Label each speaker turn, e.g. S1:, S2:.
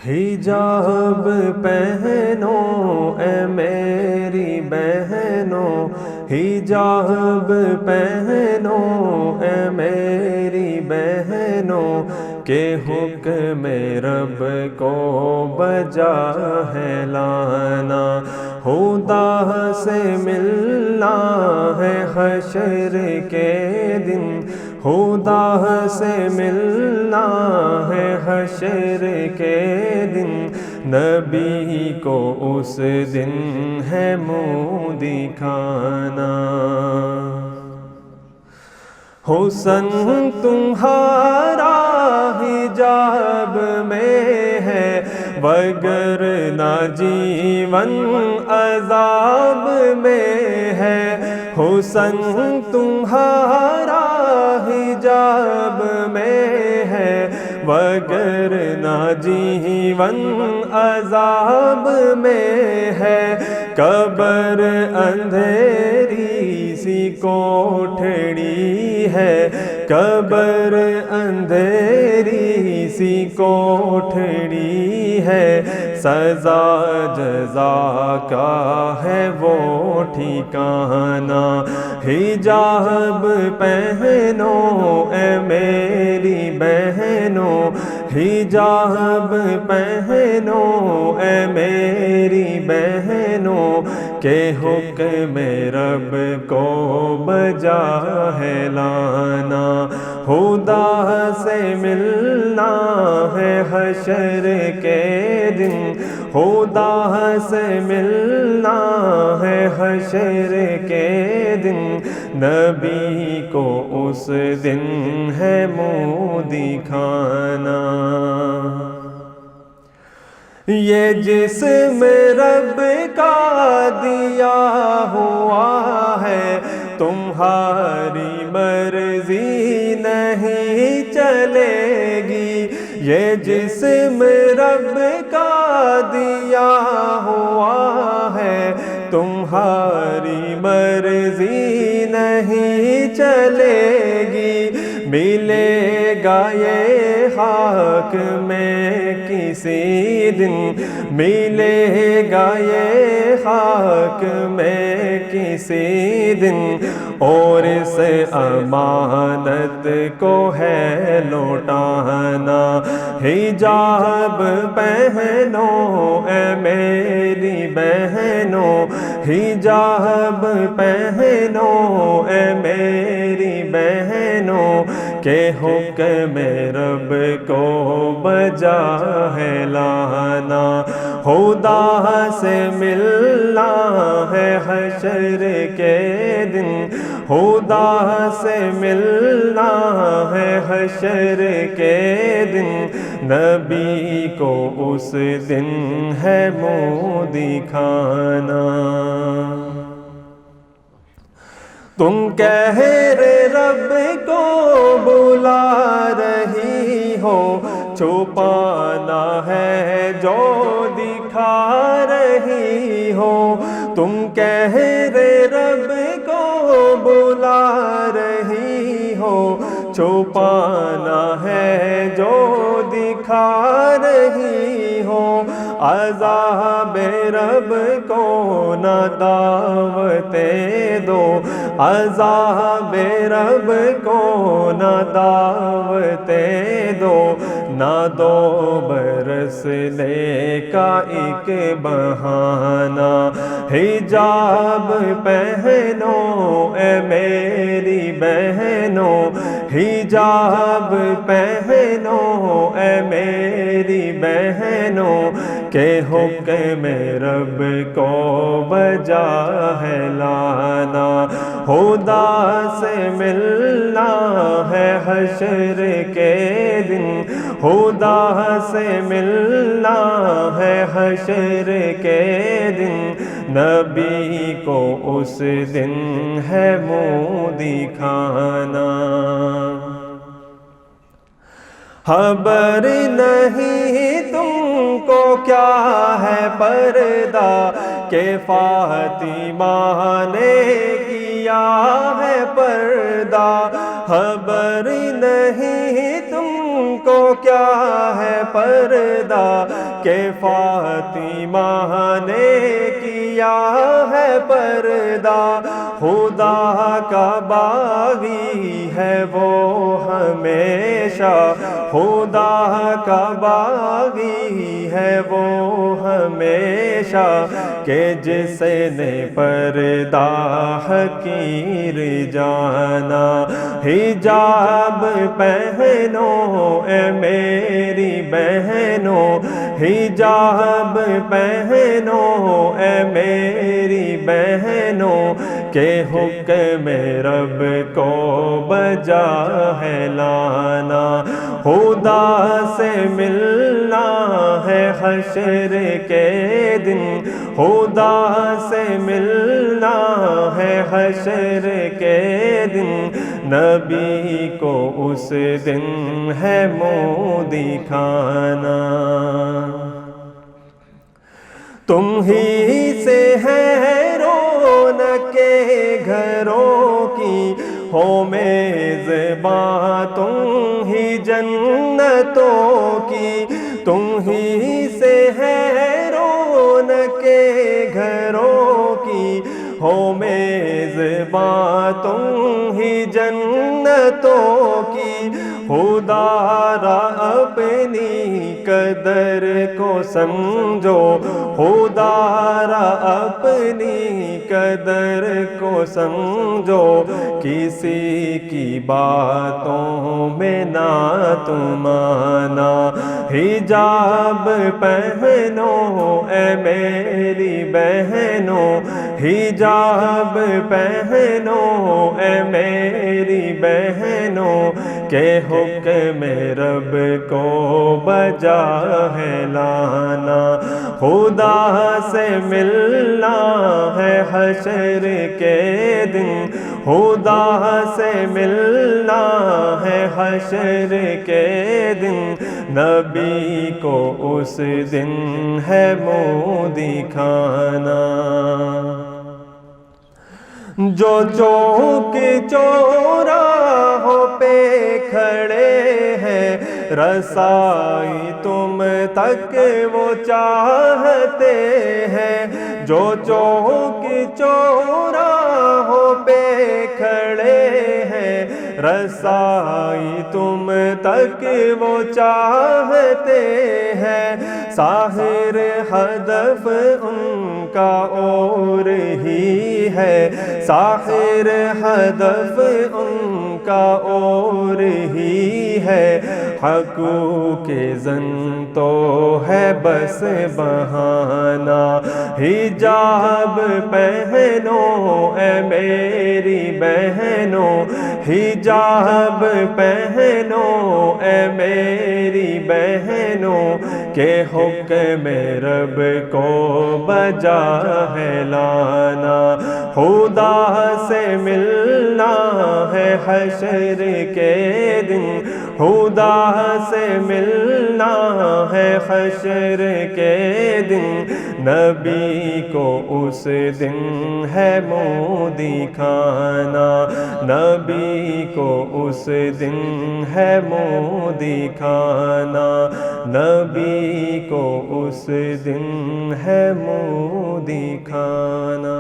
S1: حجاب پہنو اے میری بہنوں، حجاب پہنو اے میری بہنوں، کہ حکم رب کو بجا ہے لانا، خدا سے ملنا ہے حشر کے دن، خدا سے ملنا ہے حشر کے دن، نبی کو اس دن ہے منہ دکھانا۔ حسن تمہارا حجاب میں ہے، وگرنہ جیون عذاب میں ہے، حسن تمہارا حجاب میں ہے، وگرنہ جیون عذاب میں ہے، قبر اندھیری سی کوٹھڑی ہے، قبر اندھیری سی کوٹھڑی ہے، سزا جزا کا ہے وہ ٹھکانہ، حجاب پہنو اے میری بہنوں، حجاب پہنو اے میری بہنوں، کہ حکم رب کو بجا ہے لانا، خدا سے ملنا ہے حشر کے دن، خدا سے ملنا ہے حشر کے دن، نبی کو اس دن ہے منہ دکھانا۔ یہ جسم رب کا دیا ہوا ہے، تمہاری مرضی نہیں چلے گی، یہ جسم رب کا دیا ہوا ہے، تمہاری مرضی نہیں چلے گی، ملے گا یہ خاک میں کسی دن، ملے گا یہ خاک میں کسی دن، اور اس امانت کو ہے لوٹانا، حجاب پہنو اے میری بہنوں، حجاب پہنو اے میری بہنوں، کہ حکم رب کو بجا ہے لانا، خدا سے ملنا ہے حشر کے دن، خدا سے ملنا ہے حشر کے دن، نبی کو اس دن ہے منہ دکھانا۔ تم کہر رب کو بلا رہی ہو، چھپانا ہے جو دکھا رہی ہو، تم کہر رب کو بلا رہی ہو، چھپانا ہے جو دکھا رہی ہو، عذاب رب کو نہ دعوتیں دو، عذاب رب کو نہ دعوتیں دو، نہ دو برسنے کا ایک بہانہ، حجاب پہنو اے میری بہنوں، حجاب پہنو اے میری بہنوں، کہ حکم رب کو بجا ہے لانا، خدا سے ملنا ہے حشر کے دن، خدا سے ملنا ہے حشر کے دن، نبی کو اس دن ہے منہ دکھانا۔ خبر نہیں تم کو کیا ہے پردہ، کہ فاطمہ نے کیا ہے پردہ، خبر نہیں تم کو کیا ہے پردہ کہ فاطمہ نے کیا ہے پردہ، خدا کا باغی ہے وہ ہمیشہ، خدا کا باغی ہے وہ ہمیشہ، کہ جس نے پردہ حقیر جانا، حجاب پہنو اے میری بہنوں، حجاب پہنو اے میری بہنوں، کہ حکم رب کو بجا ہے لانا، خدا سے ملنا ہے حشر کے دن، خدا سے ملنا ہے حشر کے دن، نبی کو اس دن ہے منہ دکھانا۔ تم ہی سے ہے رونق گھروں کی، ہو میزباں تم ہی جنتوں کی، تم ہی سے ہے رونق گھروں کی، ہو میزباں تم ہی جنتوں کی، خدا را اپنی قدر کو سمجھو، خدا را اپنی قدر کو سمجھو، کسی کی باتوں میں نہ تم آنا، حجاب پہنو اے میری بہنوں، حجاب پہنو اے میری بہنوں، کہ حکم رب کو بجا ہے لانا، خدا سے ملنا ہے حشر کے دن، خدا سے ملنا ہے حشر کے دن، نبی کو اس دن ہے منہ دکھانا۔ جو چوک چوراہوں پہ کھڑے ہیں، رسائی تم تک وہ چاہتے ہیں، جو چوک چوراہوں پہ کھڑے ہیں، رسائی تم تک وہ چاہتے ہیں، ظاہر ہدف ان کا اور ہی ہے، ظاہر ہدف ان کا اور ہی ہے، حقوق زن تو ہے بس بہانہ، حجاب پہنو اے میری بہنوں، حجاب پہنو اے میری بہنوں، کہ حکم رب کو بجا ہے لانا، خدا سے ملنا ہے حشر کے دن، خدا سے ملنا ہے حشر کے دن، نبی کو اس دن ہے منہ دکھانا، نبی کو اس دن ہے منہ دکھانا، نبی کو اس دن ہے منہ دکھانا۔